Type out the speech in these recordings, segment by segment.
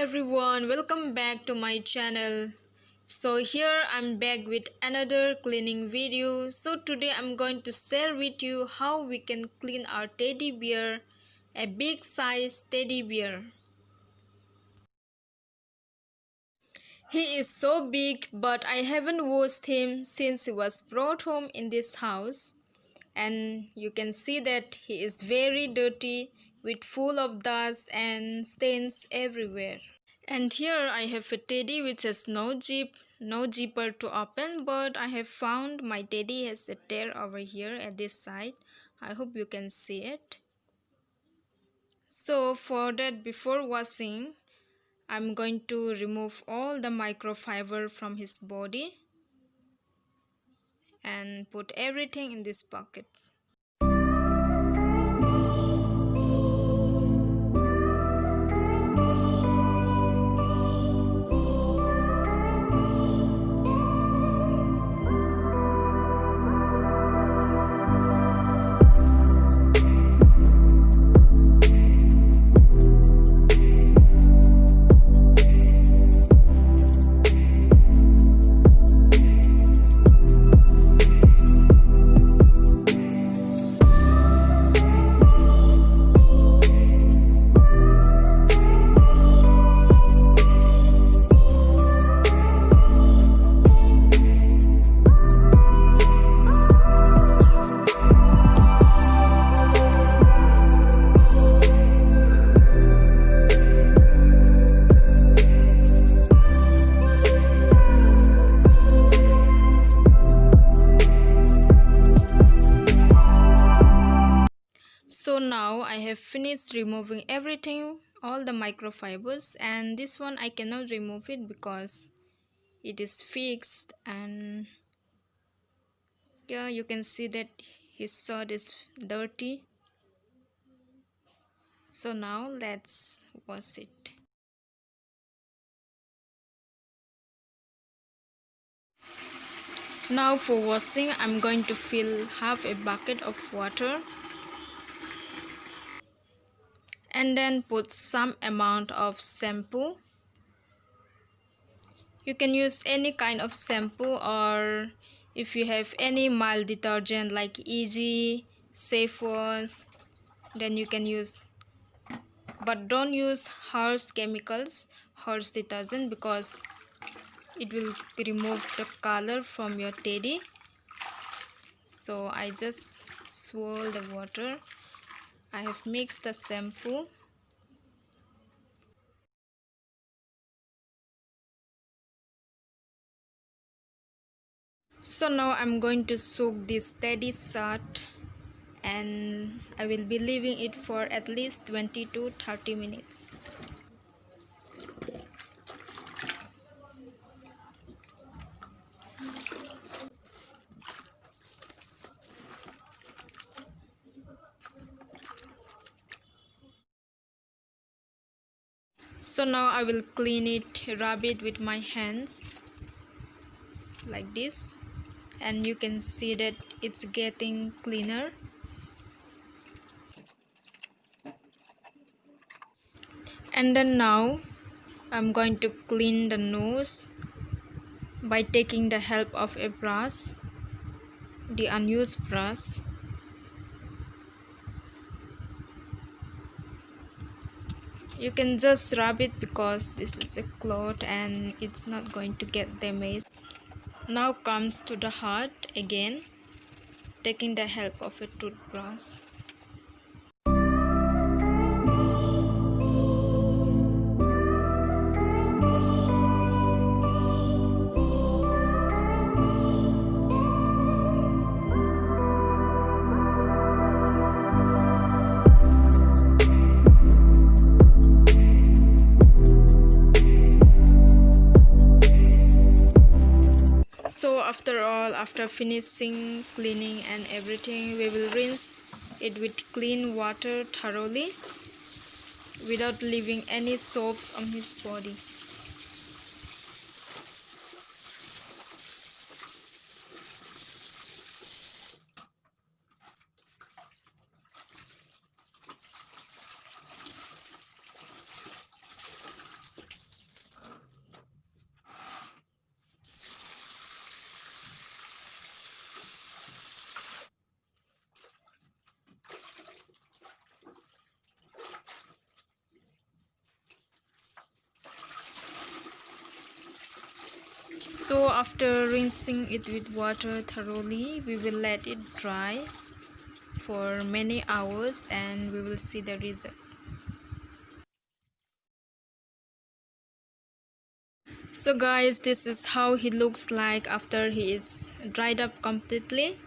everyone, welcome back to my channel. So here I'm back with another cleaning video. So today I'm going to share with you how we can clean our teddy bear, a big size teddy bear. He is so big, but I haven't washed him since he was brought home in this house. And you can see that he is very dirty with full of dust and stains everywhere. And here I have a teddy which has no zipper to open, but I have found my teddy has a tear over here at this side. I hope you can see it. So for that, before washing, I'm going to remove all the microfiber from his body and put everything in this bucket. So now I have finished removing everything, all the microfibers, and this one I cannot remove it because it is fixed. And yeah, you can see that his shirt is dirty. So now let's wash it. Now for washing, I'm going to fill half a bucket of water and then put some amount of shampoo. You can use any kind of shampoo, or if you have any mild detergent like Easy, Safe Wash, then you can use. But don't use harsh chemicals, harsh detergent, because it will remove the color from your teddy. So I just swirl the water. I have mixed the shampoo. So now I'm going to soak this teddy shirt, and I will be leaving it for at least 20 to 30 minutes. So now I will clean it, rub it with my hands like this, and you can see that it's getting cleaner. And then now I'm going to clean the nose by taking the help of a brush, the unused brush. You can just rub it because this is a cloth and it's not going to get damaged. Now comes to the heart again, taking the help of a toothbrush. So after finishing cleaning and everything, we will rinse it with clean water thoroughly without leaving any soaps on his body. So after rinsing it with water thoroughly, we will let it dry for many hours and we will see the result. So guys, this is how he looks like after he is dried up completely.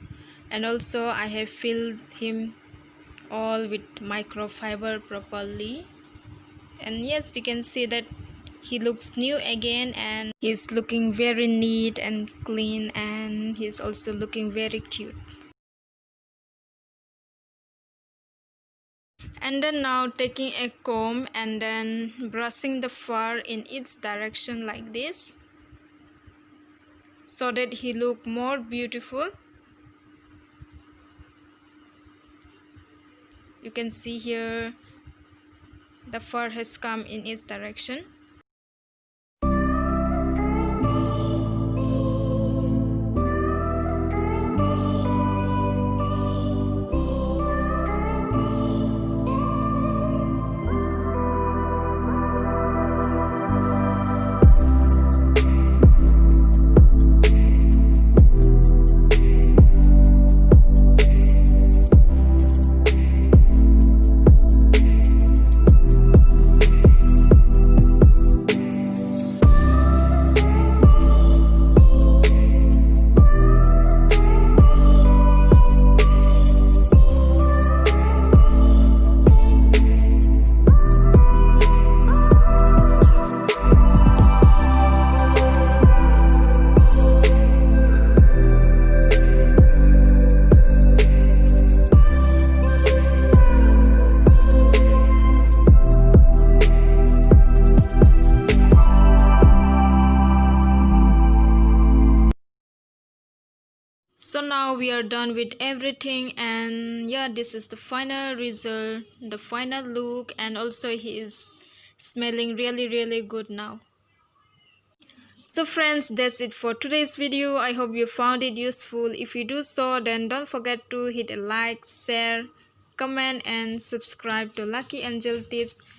And also I have filled him all with microfiber properly. And yes, you can see that he looks new again and he's looking very neat and clean, and he's also looking very cute. And then now taking a comb and then brushing the fur in its direction like this, so that he look more beautiful. You can see here the fur has come in its direction. So now we are done with everything, and yeah, this is the final result, the final look, and also he is smelling really good now. So friends, that's it for today's video. I hope you found it useful. If you do so, then don't forget to hit a like, share, comment and subscribe to Lucky Angel Tips